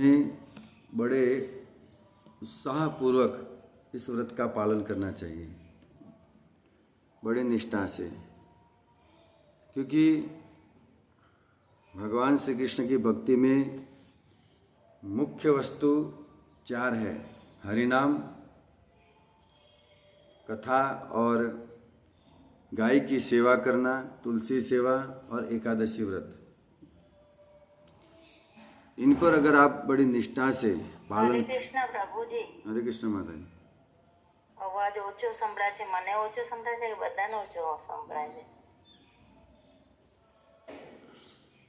हमें बड़े उत्साहपूर्वक इस व्रत का पालन करना चाहिए, बड़े निष्ठा से, क्योंकि भगवान श्री कृष्ण की भक्ति में मुख्य वस्तु 4 है: हरिनाम, कथा और गाय की सेवा करना, तुलसी सेवा और एकादशी व्रत। इन पर अगर आप बड़ी निष्ठा से पालन। हरे कृष्ण प्रभुजी। हरे कृष्ण माताजी। અવાજ ઓછો સંભળાય છે, મને ઓછો સંભળાય છે કે બધાને ઓછો સંભળાય છે?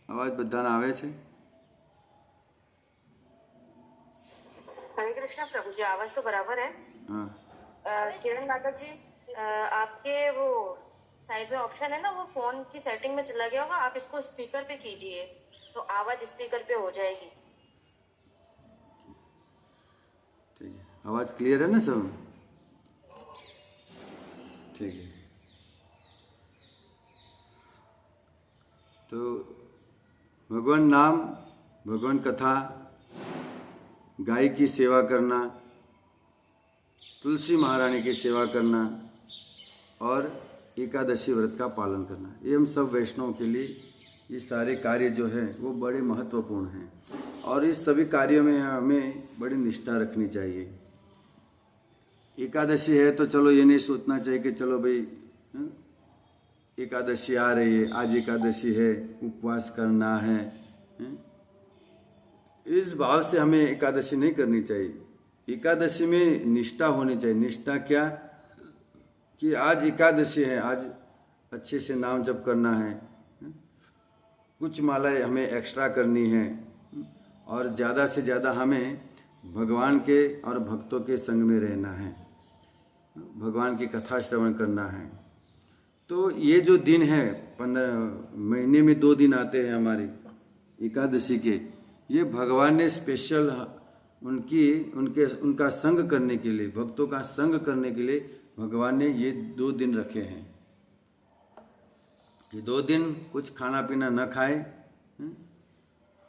અવાજ બધાને આવે છે? हरे कृष्ण प्रभु जी, आवाज तो बराबर है। हाँ। किरण माता जी, आपके वो साइड में ऑप्शन है ना, वो फोन की सेटिंग में चला गया होगा, आप इसको स्पीकर पे कीजिए तो आवाज स्पीकर पे हो जाएगी। ठीक है, आवाज क्लियर है ना सब? ठीक है, तो भगवान नाम, भगवान कथा, गाय की सेवा करना, तुलसी महारानी की सेवा करना और एकादशी व्रत का पालन करना, ये हम सब वैष्णव के लिए ये सारे कार्य जो है वो बड़े महत्वपूर्ण हैं और इस सभी कार्यों में हमें बड़ी निष्ठा रखनी चाहिए। एकादशी है तो चलो ये नहीं सोचना चाहिए कि चलो भाई एकादशी आ रही है, आज एकादशी है, उपवास करना है। इस भाव से हमें एकादशी नहीं करनी चाहिए। एकादशी में निष्ठा होनी चाहिए। निष्ठा क्या? कि आज एकादशी है, आज अच्छे से नाम जप करना है, कुछ मालाएं हमें एक्स्ट्रा करनी है और ज़्यादा से ज़्यादा हमें भगवान के और भक्तों के संग में रहना है, भगवान की कथा श्रवण करना है। तो ये जो दिन है, 15 महीने में 2 दिन आते हैं हमारी एकादशी के, ये भगवान ने स्पेशल उनका संग करने के लिए, भक्तों का संग करने के लिए भगवान ने ये 2 दिन रखे हैं कि 2 दिन कुछ खाना पीना न खाए।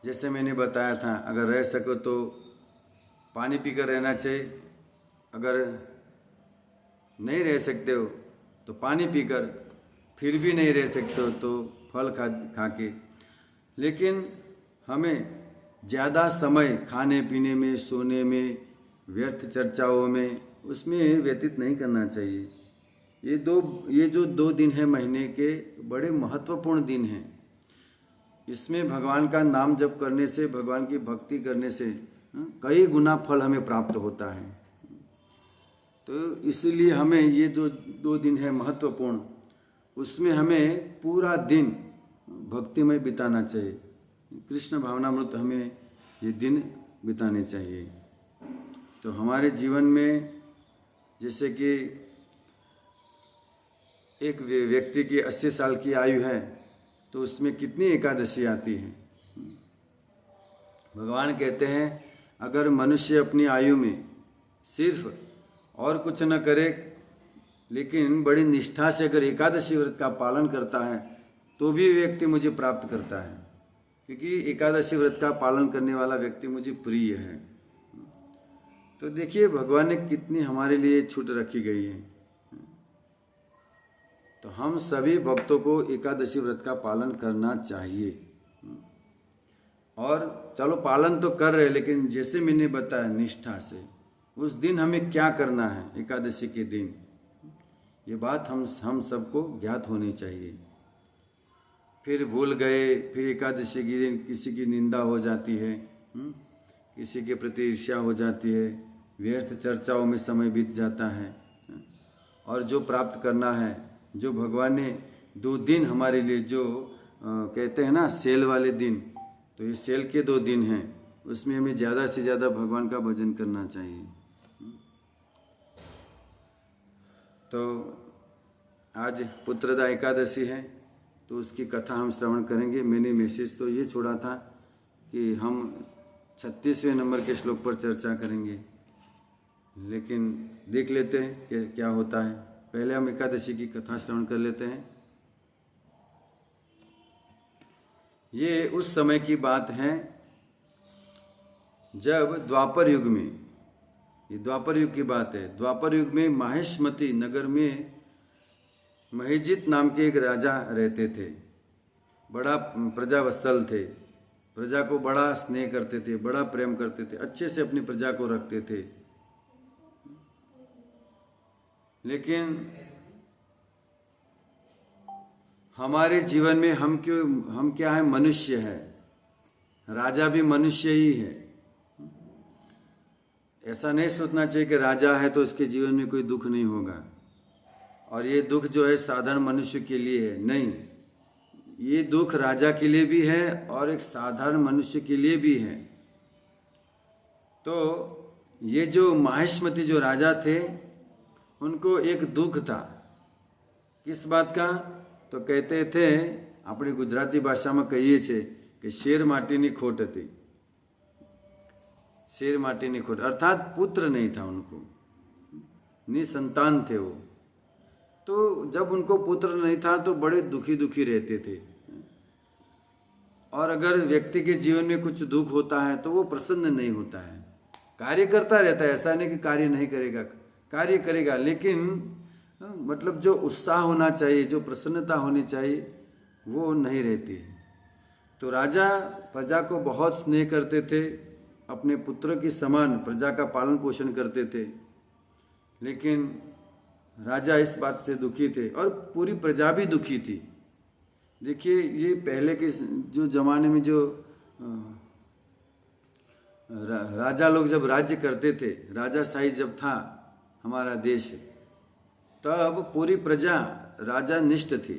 जैसे मैंने बताया था, अगर रह सको तो पानी पीकर रहना चाहिए, अगर नहीं रह सकते हो तो पानी पीकर, फिर भी नहीं रह सकते हो तो फल खा के। लेकिन हमें ज़्यादा समय खाने पीने में, सोने में, व्यर्थ चर्चाओं में, उसमें व्यतीत नहीं करना चाहिए। ये जो 2 दिन है महीने के, बड़े महत्वपूर्ण दिन हैं। इसमें भगवान का नाम जप करने से, भगवान की भक्ति करने से कई गुना फल हमें प्राप्त होता है। तो इसीलिए हमें ये जो 2 दिन है महत्वपूर्ण, उसमें हमें पूरा दिन भक्तिमय बिताना चाहिए। कृष्ण भावनामृत हमें ये दिन बिताने चाहिए। तो हमारे जीवन में जैसे कि एक व्यक्ति की 80 साल की आयु है तो उसमें कितनी एकादशी आती है? भगवान कहते हैं अगर मनुष्य अपनी आयु में सिर्फ और कुछ न करे लेकिन बड़ी निष्ठा से अगर एकादशी व्रत का पालन करता है तो भी व्यक्ति मुझे प्राप्त करता है, क्योंकि एकादशी व्रत का पालन करने वाला व्यक्ति मुझे प्रिय है। तो देखिए भगवान ने कितनी हमारे लिए छूट रखी गई है। तो हम सभी भक्तों को एकादशी व्रत का पालन करना चाहिए। और चलो पालन तो कर रहे, लेकिन जैसे मैंने बताया निष्ठा से, उस दिन हमें क्या करना है एकादशी के दिन, ये बात हम सबको ज्ञात होनी चाहिए। फिर भूल गए, फिर एकादशी के दिन किसी की निंदा हो जाती है, किसी के प्रति ईर्ष्या हो जाती है, व्यर्थ चर्चाओं में समय बीत जाता है। और जो प्राप्त करना है, जो भगवान ने 2 दिन हमारे लिए जो कहते हैं ना सेल वाले दिन, तो ये सेल के 2 दिन हैं, उसमें हमें ज़्यादा से ज़्यादा भगवान का भजन करना चाहिए। तो आज पुत्रदा एकादशी है तो उसकी कथा हम श्रवण करेंगे। मैंने मैसेज तो ये छोड़ा था कि हम 36वें नंबर के श्लोक पर चर्चा करेंगे, लेकिन देख लेते हैं कि क्या होता है। पहले हम एकादशी की कथा श्रवण कर लेते हैं। ये उस समय की बात है जब द्वापर युग में, ये द्वापर युग की बात है, द्वापर युग में माहिष्मति नगर में महिजित नाम के एक राजा रहते थे। बड़ा प्रजावत्सल थे, प्रजा को बड़ा स्नेह करते थे, बड़ा प्रेम करते थे, अच्छे से अपनी प्रजा को रखते थे। लेकिन हमारे जीवन में हम क्या है, मनुष्य है। राजा भी मनुष्य ही है। ऐसा नहीं सोचना चाहिए कि राजा है तो उसके जीवन में कोई दुख नहीं होगा, और ये दुख जो है साधारण मनुष्य के लिए है। नहीं, ये दुख राजा के लिए भी है और एक साधारण मनुष्य के लिए भी है। तो ये जो माहिष्मति जो राजा थे, उनको एक दुख था। किस बात का? तो कहते थे, अपनी गुजराती भाषा में कहिए छे कि शेर माटीनी खोट थी। शेर माटीनी खोट अर्थात पुत्र नहीं था उनको, निसंतान थे वो। तो जब उनको पुत्र नहीं था तो बड़े दुखी दुखी रहते थे। और अगर व्यक्ति के जीवन में कुछ दुख होता है तो वो प्रसन्न नहीं होता है, कार्य करता रहता है। ऐसा नहीं कि कार्य नहीं करेगा, कार्य करेगा, लेकिन मतलब जो उत्साह होना चाहिए, जो प्रसन्नता होनी चाहिए, वो नहीं रहती है। तो राजा प्रजा को बहुत स्नेह करते थे, अपने पुत्र की समान प्रजा का पालन पोषण करते थे। लेकिन राजा इस बात से दुखी थे और पूरी प्रजा भी दुखी थी। देखिए, ये पहले के जो जमाने में जो राजा लोग जब राज्य करते थे, राजाशाही जब था हमारा देश, तब पूरी प्रजा राजा निष्ठ थी।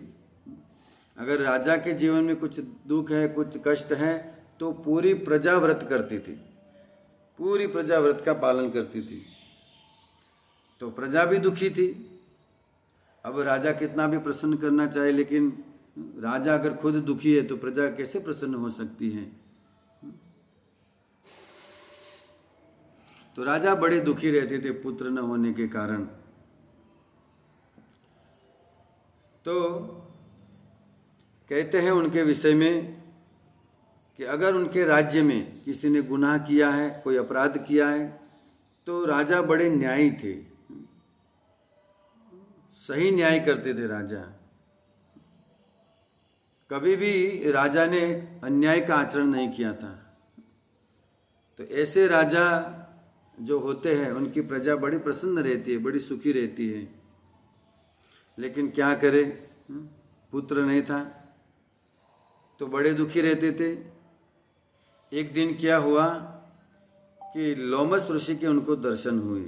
अगर राजा के जीवन में कुछ दुख है, कुछ कष्ट है, तो पूरी प्रजा व्रत करती थी, पूरी प्रजा व्रत का पालन करती थी। तो प्रजा भी दुखी थी। अब राजा कितना भी प्रसन्न करना चाहे, लेकिन राजा अगर खुद दुखी है तो प्रजा कैसे प्रसन्न हो सकती है? तो राजा बड़े दुखी रहते थे पुत्र न होने के कारण। तो कहते हैं उनके विषय में कि अगर उनके राज्य में किसी ने गुनाह किया है, कोई अपराध किया है, तो राजा बड़े न्यायी थे, सही न्याय करते थे राजा। कभी भी राजा ने अन्याय का आचरण नहीं किया था। तो ऐसे राजा जो होते हैं उनकी प्रजा बड़ी प्रसन्न रहती है, बड़ी सुखी रहती है। लेकिन क्या करे, पुत्र नहीं था तो बड़े दुखी रहते थे। एक दिन क्या हुआ कि लोमस ऋषि के उनको दर्शन हुए।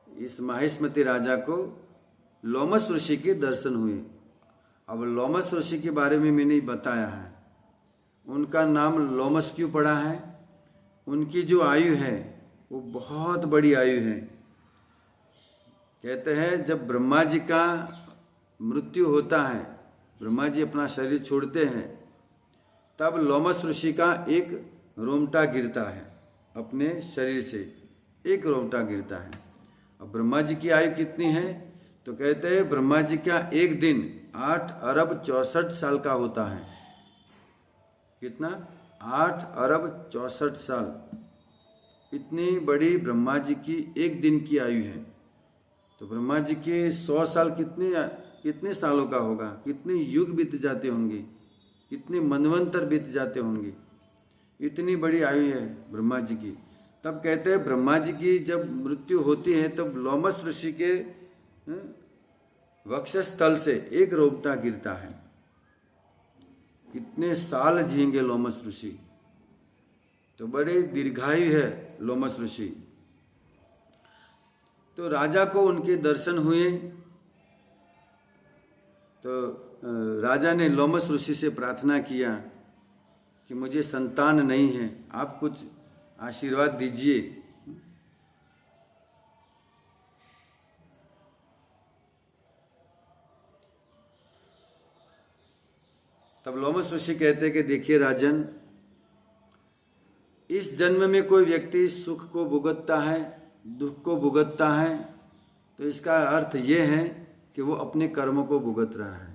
इस माहिष्मति राजा को लोमस ऋषि के दर्शन हुए। अब लोमस ऋषि के बारे में मैंने बताया है, उनका नाम लोमस क्यों पड़ा है? उनकी जो आयु है वो बहुत बड़ी आयु है। कहते हैं जब ब्रह्मा जी का मृत्यु होता है, ब्रह्मा जी अपना शरीर छोड़ते हैं, तब लोमस ऋषि का एक रोमटा गिरता है, अपने शरीर से एक रोमटा गिरता है। अब ब्रह्मा जी की आयु कितनी है? तो कहते हैं ब्रह्मा जी का एक दिन 8 अरब 64 साल का होता है। कितना? 8 अरब 64 साल। इतनी बड़ी ब्रह्मा जी की एक दिन की आयु है। तो ब्रह्मा जी के 100 साल कितने सालों का होगा? कितने युग बीत जाते होंगे, कितने मनवंतर बीत जाते होंगे। इतनी बड़ी आयु है ब्रह्मा जी की। तब कहते हैं ब्रह्मा जी की जब मृत्यु होती है तब लोमस ऋषि के वक्षस्थल से एक रोमटा गिरता है। कितने साल जिएंगे लोमस ऋषि? तो बड़े दीर्घायु है लोमस ऋषि। तो राजा को उनके दर्शन हुए। तो राजा ने लोमस ऋषि से प्रार्थना किया कि मुझे संतान नहीं है, आप कुछ आशीर्वाद दीजिए। तब लोमस ऋषि कहते कि देखिए राजन, इस जन्म में कोई व्यक्ति सुख को भुगतता है, दुख को भुगतता है, तो इसका अर्थ ये है कि वो अपने कर्मों को भुगत रहा है।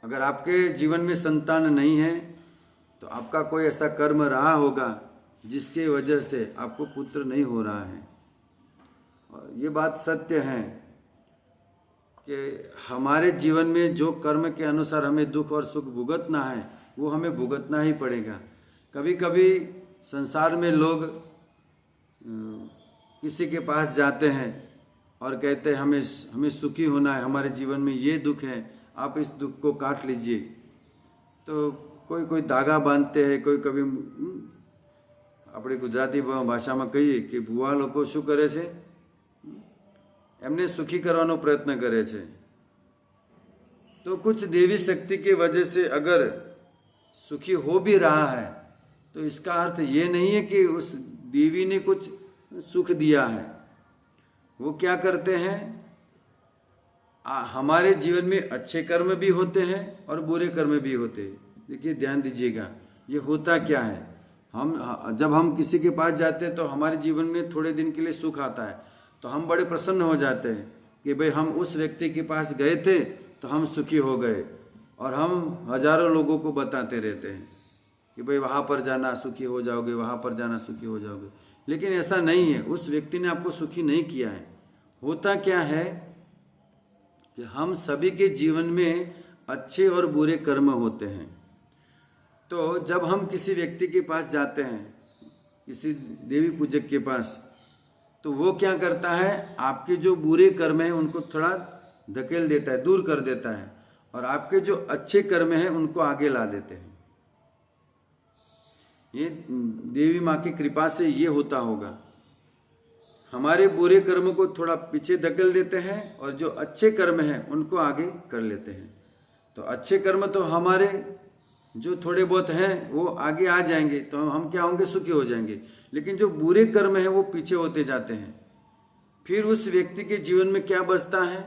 अगर आपके जीवन में संतान नहीं है तो आपका कोई ऐसा कर्म रहा होगा जिसके वजह से आपको पुत्र नहीं हो रहा है। और ये बात सत्य है कि हमारे जीवन में जो कर्म के अनुसार हमें दुख और सुख भुगतना है वो हमें भुगतना ही पड़ेगा। कभी कभी संसार में लोग किसी के पास जाते हैं और कहते हैं हमें सुखी होना है, हमारे जीवन में ये दुख है, आप इस दुख को काट लीजिए। तो कोई धागा बांधते हैं, कोई कभी अपनी गुजराती भाषाમાં કહીએ કે ભુવા લોકો શું કરે છે, એમને સુખી કરવાનો પ્રયત્ન કરે છે। तो कुछ देवी शक्ति की वजह से अगर सुखी हो भी रहा है तो इसका अर्थ ये नहीं है कि उस देवी ने कुछ सुख दिया है। वो क्या करते हैं, हमारे जीवन में अच्छे कर्म भी होते हैं और बुरे कर्म भी होते हैं। देखिए ध्यान दीजिएगा, ये होता क्या है, जब हम किसी के पास जाते हैं तो हमारे जीवन में थोड़े दिन के लिए सुख आता है तो हम बड़े प्रसन्न हो जाते हैं कि भाई हम उस व्यक्ति के पास गए थे तो हम सुखी हो गए, और हम हजारों लोगों को बताते रहते हैं कि भाई वहाँ पर जाना सुखी हो जाओगे, वहाँ पर जाना सुखी हो जाओगे। लेकिन ऐसा नहीं है, उस व्यक्ति ने आपको सुखी नहीं किया है। होता क्या है कि हम सभी के जीवन में अच्छे और बुरे कर्म होते हैं। तो जब हम किसी व्यक्ति के पास जाते हैं, किसी देवी पूजक के पास, तो वो क्या करता है, आपके जो बुरे कर्म हैं उनको थोड़ा धकेल देता है, दूर कर देता है, और आपके जो अच्छे कर्म हैं उनको आगे ला देते हैं। ये देवी माँ की कृपा से ये होता होगा। हमारे बुरे कर्म को थोड़ा पीछे धकेल देते हैं और जो अच्छे कर्म हैं उनको आगे कर लेते हैं। तो अच्छे कर्म तो हमारे जो थोड़े बहुत हैं वो आगे आ जाएंगे तो हम क्या होंगे, सुखी हो जाएंगे। लेकिन जो बुरे कर्म हैं वो पीछे होते जाते हैं। फिर उस व्यक्ति के जीवन में क्या बचता है,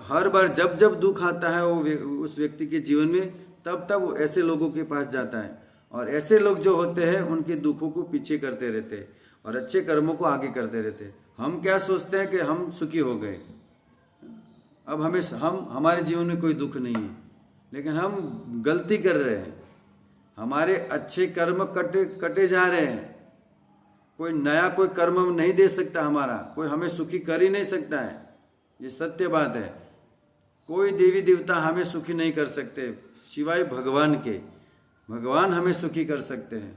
हर बार जब जब दुख आता है वो उस व्यक्ति के जीवन में, तब वो ऐसे लोगों के पास जाता है, और ऐसे लोग जो होते हैं उनके दुखों को पीछे करते रहते हैं और अच्छे कर्मों को आगे करते रहते हैं। हम क्या सोचते हैं कि हम सुखी हो गए, अब हमारे जीवन में कोई दुख नहीं है, लेकिन हम गलती कर रहे हैं। हमारे अच्छे कर्म कटे जा रहे हैं। कोई नया कोई कर्म नहीं दे सकता हमारा, कोई हमें सुखी कर ही नहीं सकता है। ये सत्य बात है। कोई देवी देवता हमें सुखी नहीं कर सकते सिवाय भगवान के। भगवान हमें सुखी कर सकते हैं।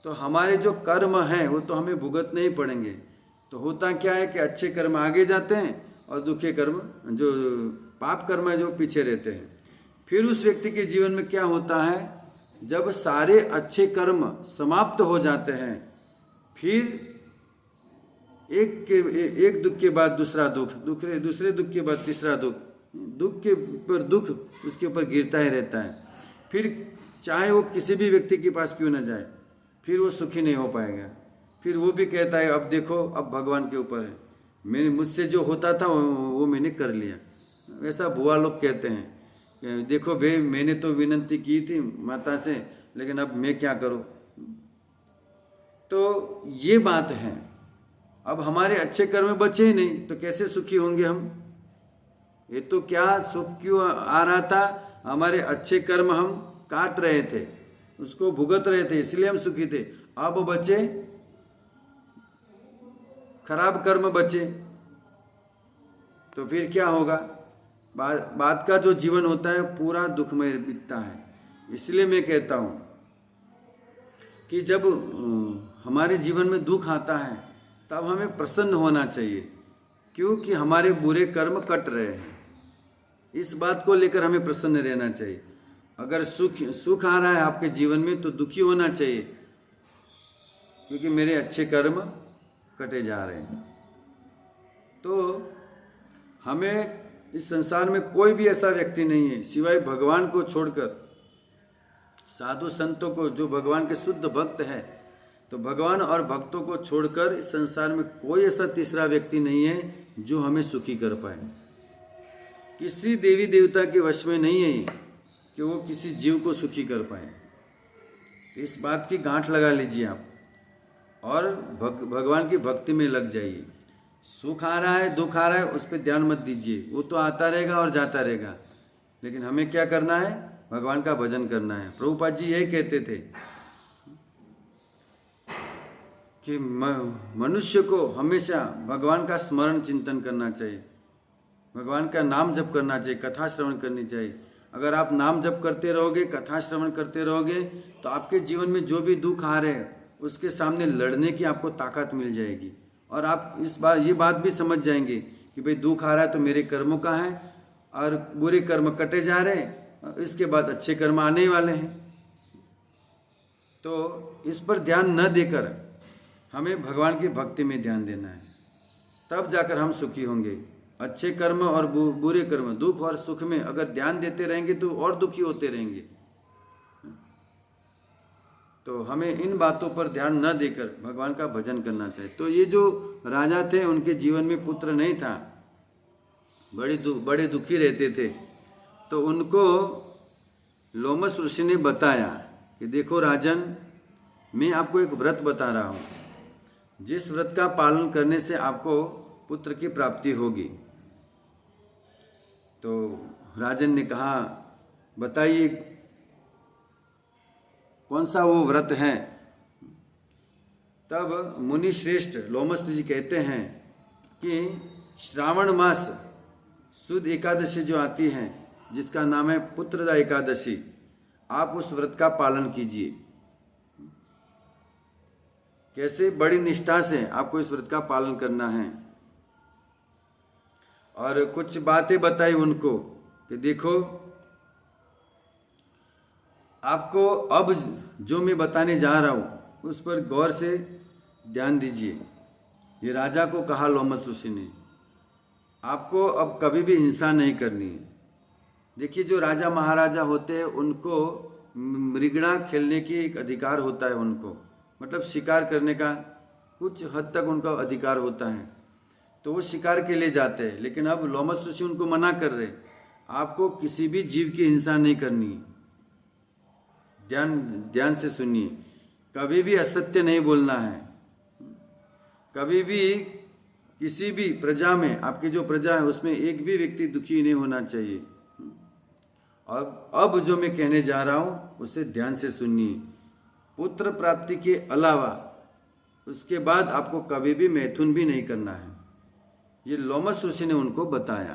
तो हमारे जो कर्म हैं वो तो हमें भुगतने ही पड़ेंगे। तो होता क्या है कि अच्छे कर्म आगे जाते हैं और दुखे कर्म, जो पाप कर्म है, जो पीछे रहते हैं। फिर उस व्यक्ति के जीवन में क्या होता है, जब सारे अच्छे कर्म समाप्त हो जाते हैं, फिर एक दुख के बाद दूसरा दुख, दूसरे दुख के बाद तीसरा दुख, दुख के ऊपर दुख उसके ऊपर गिरता ही रहता है। फिर चाहे वो किसी भी व्यक्ति के पास क्यों न जाए, फिर वो सुखी नहीं हो पाएगा। फिर वो भी कहता है अब देखो, अब भगवान के ऊपर है, मुझसे जो होता था वो मैंने कर लिया। ऐसा भुआ लोग कहते हैं, देखो भाई मैंने तो विनती की थी माता से, लेकिन अब मैं क्या करूं। तो ये बात है। अब हमारे अच्छे कर्म बचे ही नहीं तो कैसे सुखी होंगे हम। ये तो क्या सुख क्यों आ रहा था, हमारे अच्छे कर्म हम काट रहे थे, उसको भुगत रहे थे, इसलिए हम सुखी थे। अब बचे खराब कर्म बचे, तो फिर क्या होगा, बाद का जो जीवन होता है पूरा दुखमय बीतता है। इसलिए मैं कहता हूं कि जब हमारे जीवन में दुख आता है तब हमें प्रसन्न होना चाहिए, क्योंकि हमारे बुरे कर्म कट रहे हैं। इस बात को लेकर हमें प्रसन्न रहना चाहिए। अगर सुख आ रहा है आपके जीवन में तो दुखी होना चाहिए, क्योंकि मेरे अच्छे कर्म कटे जा रहे हैं। तो हमें इस संसार में कोई भी ऐसा व्यक्ति नहीं है सिवाय भगवान को छोड़कर, साधु संतों को, जो भगवान के शुद्ध भक्त है। तो भगवान और भक्तों को छोड़कर इस संसार में कोई ऐसा तीसरा व्यक्ति नहीं है जो हमें सुखी कर पाए। किसी देवी देवता के वश में नहीं है कि वो किसी जीव को सुखी कर पाए। तो इस बात की गांठ लगा लीजिए आप, और भगवान की भक्ति में लग जाइए। सुख आ रहा है, दुख आ रहा है, उस पर ध्यान मत दीजिए, वो तो आता रहेगा और जाता रहेगा। लेकिन हमें क्या करना है, भगवान का भजन करना है। प्रभुपाद जी यही कहते थे कि मनुष्य को हमेशा भगवान का स्मरण चिंतन करना चाहिए, भगवान का नाम जप करना चाहिए, कथा श्रवण करनी चाहिए। अगर आप नाम जप करते रहोगे, कथा श्रवण करते रहोगे, तो आपके जीवन में जो भी दुख आ रहे हैं उसके सामने लड़ने की आपको ताकत मिल जाएगी। और आप ये बात भी समझ जाएंगे कि भाई दुख आ रहा है तो मेरे कर्मों का है, और बुरे कर्म कटे जा रहे हैं, इसके बाद अच्छे कर्म आने वाले हैं। तो इस पर ध्यान न देकर हमें भगवान की भक्ति में ध्यान देना है, तब जाकर हम सुखी होंगे। अच्छे कर्म और बुरे कर्म, दुख और सुख में अगर ध्यान देते रहेंगे तो और दुखी होते रहेंगे। तो हमें इन बातों पर ध्यान न देकर भगवान का भजन करना चाहिए। तो ये जो राजा थे उनके जीवन में पुत्र नहीं था, बड़े दुखी रहते थे। तो उनको लोमस ऋषि ने बताया कि देखो राजन, मैं आपको एक व्रत बता रहा हूँ, जिस व्रत का पालन करने से आपको पुत्र की प्राप्ति होगी। तो राजन ने कहा बताइए कौन सा वो व्रत है। तब मुनि श्रेष्ठ लोमस जी कहते हैं कि श्रावण मास शुद्ध एकादशी जो आती है, जिसका नाम है पुत्रदा एकादशी, आप उस व्रत का पालन कीजिए। कैसे? बड़ी निष्ठा से आपको इस व्रत का पालन करना है। और कुछ बातें बताई उनको कि देखो, आपको अब जो मैं बताने जा रहा हूँ उस पर गौर से ध्यान दीजिए। ये राजा को कहा लोमस ऋषि ने, आपको अब कभी भी हिंसा नहीं करनी है। देखिए, जो राजा महाराजा होते हैं उनको मृगणा खेलने की एक अधिकार होता है, उनको मतलब शिकार करने का कुछ हद तक उनका अधिकार होता है, तो वो शिकार के लिए जाते हैं। लेकिन अब लोमस ऋषि उनको मना कर रहे, आपको किसी भी जीव की हिंसा नहीं करनी है। ध्यान से सुनिए, कभी भी असत्य नहीं बोलना है, कभी भी किसी भी प्रजा में, आपकी जो प्रजा है उसमें एक भी व्यक्ति दुखी नहीं होना चाहिए। और अब जो मैं कहने जा रहा हूँ उसे ध्यान से सुनिए। पुत्र प्राप्ति के अलावा उसके बाद आपको कभी भी मैथुन भी नहीं करना है, ये लोमस ऋषि ने उनको बताया।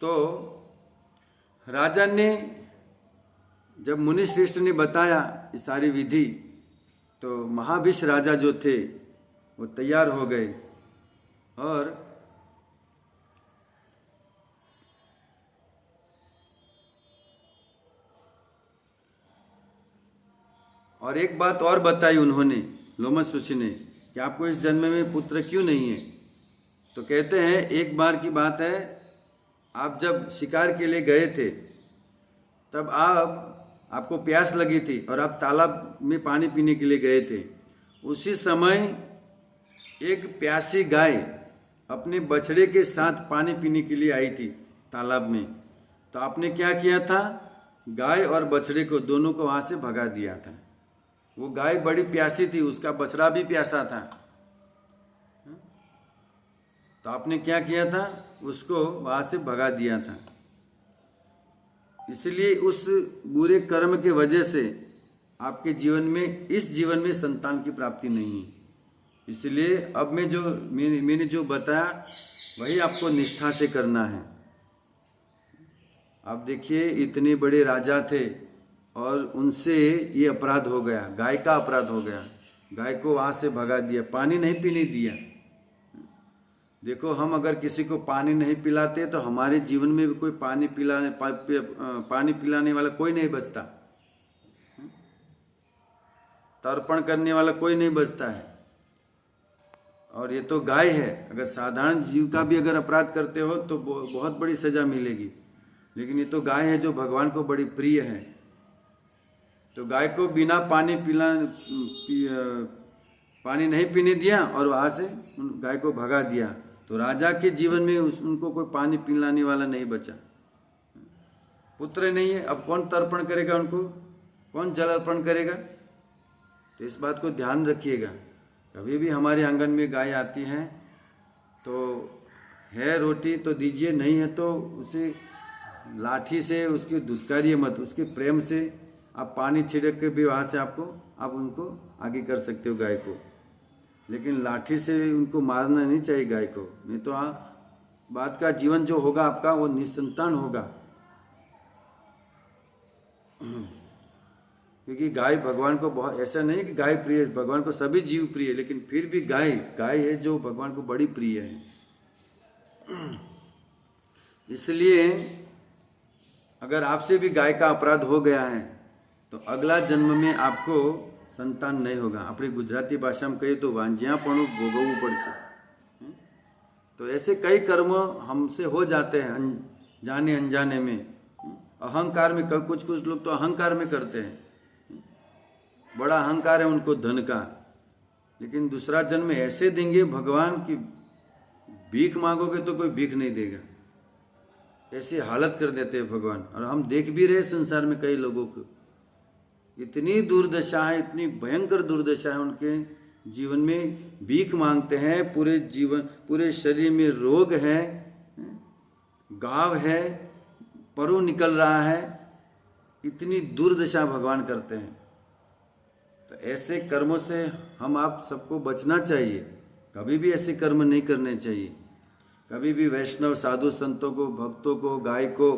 तो राजा ने, जब मुनि श्रेष्ठ ने बताया ये सारी विधि, तो महाभिष राजा जो थे वो तैयार हो गए। और एक बात और बताई उन्होंने, लोमस ऋषि ने, कि आपको इस जन्म में पुत्र क्यों नहीं है। तो कहते हैं एक बार की बात है, आप जब शिकार के लिए गए थे तब आपको प्यास लगी थी और आप तालाब में पानी पीने के लिए गए थे। उसी समय एक प्यासी गाय अपने बछड़े के साथ पानी पीने के लिए आई थी तालाब में। तो आपने क्या किया था, गाय और बछड़े को दोनों को वहाँ से भगा दिया था। वो गाय बड़ी प्यासी थी, उसका बछड़ा भी प्यासा था, तो आपने क्या किया था, उसको वहाँ से भगा दिया था। इसलिए उस बुरे कर्म के वजह से आपके जीवन में, इस जीवन में संतान की प्राप्ति नहीं है। इसलिए अब मैंने जो बताया वही आपको निष्ठा से करना है। आप देखिए, इतने बड़े राजा थे और उनसे ये अपराध हो गया, गाय का अपराध हो गया। गाय को वहाँ से भगा दिया, पानी नहीं पीने दिया। देखो, हम अगर किसी को पानी नहीं पिलाते तो हमारे जीवन में भी कोई पानी पिलाने वाला कोई नहीं बचता, तर्पण करने वाला कोई नहीं बचता है। और ये तो गाय है, अगर साधारण जीव का भी अगर अपराध करते हो तो बहुत बड़ी सजा मिलेगी, लेकिन ये तो गाय है जो भगवान को बड़ी प्रिय है। तो गाय को बिना पानी नहीं पीने दिया और वहाँ से गाय को भगा दिया। तो राजा के जीवन में उनको कोई पानी पिलाने वाला नहीं बचा, पुत्र नहीं है, अब कौन तर्पण करेगा उनको, कौन जल अर्पण करेगा। तो इस बात को ध्यान रखिएगा। कभी भी हमारे आंगन में गाय आती है तो है रोटी तो दीजिए, नहीं है तो उसे लाठी से उसकी धुतकारिए मत, उसके प्रेम से आप पानी छिड़क के भी वहाँ से आप उनको आगे कर सकते हो गाय को, लेकिन लाठी से उनको मारना नहीं चाहिए गाय को, नहीं तो बाद का जीवन जो होगा आपका वो निसंतान होगा। क्योंकि गाय भगवान को बहुत, ऐसा नहीं कि गाय प्रिय है, भगवान को सभी जीव प्रिय है, लेकिन फिर भी गाय है जो भगवान को बड़ी प्रिय है। इसलिए अगर आपसे भी गाय का अपराध हो गया है तो अगला जन्म में आपको संतान नहीं होगा। अपनी गुजराती भाषा में कहिए तो वांझियापणું भोगवવું પડશે। तो ऐसे कई कर्म हमसे हो जाते हैं जाने अनजाने में, अहंकार में। कुछ लोग तो अहंकार में करते हैं, बड़ा अहंकार है उनको धन का, लेकिन दूसरा जन्म ऐसे देंगे भगवान की भीख मांगोगे तो कोई भीख नहीं देगा, ऐसी हालत कर देते हैं भगवान। और हम देख भी रहे संसार में कई लोगों को इतनी दुर्दशा है, इतनी भयंकर दुर्दशा है उनके जीवन में, भीख मांगते हैं, पूरे शरीर में रोग है, घाव है, परु निकल रहा है, इतनी दुर्दशा भगवान करते हैं। तो ऐसे कर्मों से हम आप सबको बचना चाहिए, कभी भी ऐसे कर्म नहीं करने चाहिए। कभी भी वैष्णव साधु संतों को, भक्तों को, गाय को,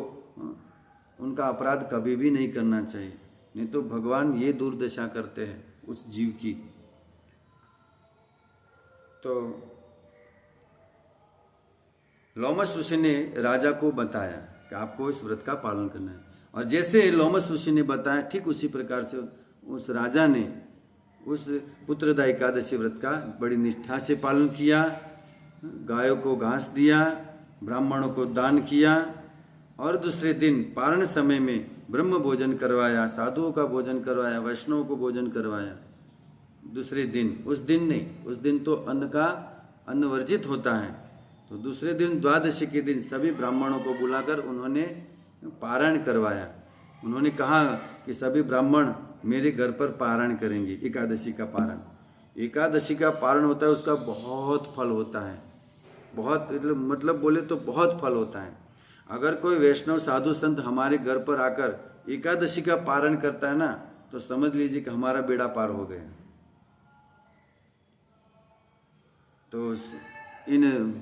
उनका अपराध कभी भी नहीं करना चाहिए, नहीं तो भगवान ये दुर्दशा करते हैं उस जीव की। तो लोमस ऋषि ने राजा को बताया कि आपको इस व्रत का पालन करना है, और जैसे लोमस ऋषि ने बताया ठीक उसी प्रकार से उस राजा ने उस पुत्रदा एकादशी व्रत का बड़ी निष्ठा से पालन किया। गायों को घास दिया, ब्राह्मणों को दान किया, और दूसरे दिन पारण समय में ब्रह्म भोजन करवाया, साधुओं का भोजन करवाया, वैष्णवों को भोजन करवाया। दूसरे दिन, उस दिन नहीं, उस दिन तो अन्न वर्जित होता है, तो दूसरे दिन द्वादशी के दिन सभी ब्राह्मणों को बुलाकर उन्होंने पारायण करवाया। उन्होंने कहा कि सभी ब्राह्मण मेरे घर पर पारायण करेंगे, एकादशी का पारायण। एकादशी का पारण होता है, उसका बहुत फल होता है, बहुत मतलब बोले तो बहुत फल होता है। अगर कोई वैष्णव साधु संत हमारे घर पर आकर एकादशी का पारण करता है ना, तो समझ लीजिए कि हमारा बेड़ा पार हो गया। तो इन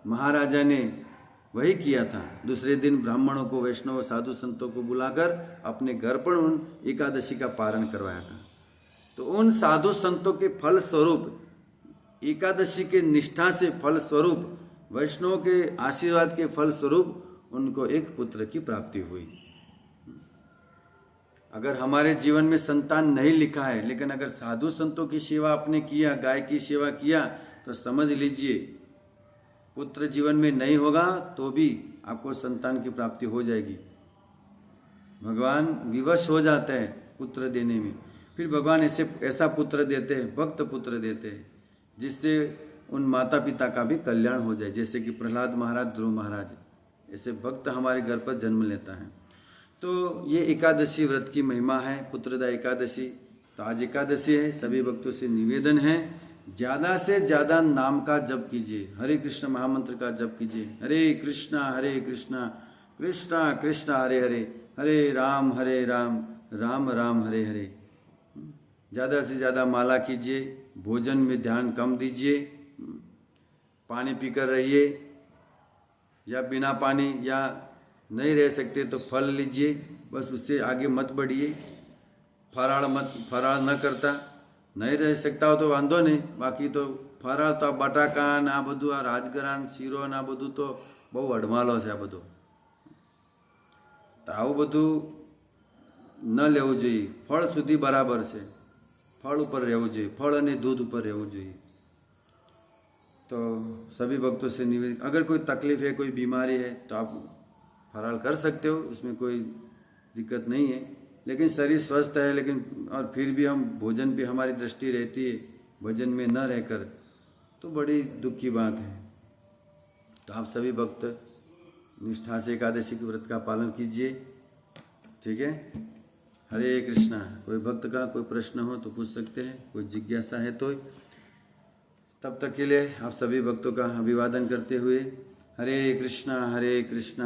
महाराजा ने वही किया था, दूसरे दिन ब्राह्मणों को, वैष्णव साधु संतों को बुलाकर अपने घर पर उन एकादशी का पारण करवाया था। तो उन साधु संतों के फल स्वरूप, एकादशी के निष्ठा से फल स्वरूप, वैष्णव के आशीर्वाद के फल स्वरूप उनको एक पुत्र की प्राप्ति हुई। अगर हमारे जीवन में संतान नहीं लिखा है, लेकिन अगर साधु संतों की सेवा आपने किया, गाय की सेवा किया, तो समझ लीजिए पुत्र जीवन में नहीं होगा तो भी आपको संतान की प्राप्ति हो जाएगी। भगवान विवश हो जाते हैं पुत्र देने में, फिर भगवान ऐसा पुत्र देते हैं, भक्त पुत्र देते हैं, जिससे उन माता पिता का भी कल्याण हो जाए। जैसे कि प्रहलाद महाराज, ध्रुव महाराज, ऐसे भक्त हमारे घर पर जन्म लेता है। तो ये एकादशी व्रत की महिमा है, पुत्रदा एकादशी। तो आज एकादशी है, सभी भक्तों से निवेदन है ज़्यादा से ज़्यादा नाम का जप कीजिए, हरे कृष्ण महामंत्र का जप कीजिए, हरे कृष्णा कृष्णा कृष्णा हरे हरे, हरे राम राम राम हरे हरे। ज़्यादा से ज़्यादा माला कीजिए, भोजन में ध्यान कम दीजिए, पानी पीकर रहिए, या बिना पानी या नहीं रह सकते तो फल लीजिए, बस उससे आगे मत बढ़िए। फराळ न करता नहीं रह सकता हो तो वांधो नहीं, बाकी तो फराळ तो बटाका ने आ बधुं, आ રાજગરાન શીરો ને આ બધું તો બહુ અડમાલો છે। આ બધું તો આવું બધું ન લેવું જોઈએ, ફળ સુધી બરાબર છે, ફળ ઉપર રહેવું જોઈએ, ફળ અને दूध ઉપર રહેવું જોઈએ। तो सभी भक्तों से निवेदन, अगर कोई तकलीफ है, कोई बीमारी है, तो आप फराळ कर सकते हो, उसमें कोई दिक्कत नहीं है। लेकिन शरीर स्वस्थ है, लेकिन और फिर भी हम भोजन पे हमारी दृष्टि रहती है, भोजन में न रहकर, तो बड़ी दुख की बात है। तो आप सभी भक्त निष्ठा से एकादशी के व्रत का पालन कीजिए, ठीक है। हरे कृष्णा। कोई भक्त का कोई प्रश्न हो तो पूछ सकते हैं, कोई जिज्ञासा है तो। तब तक के लिए आप सभी भक्तों का अभिवादन करते हुए हरे कृष्णा कृष्ण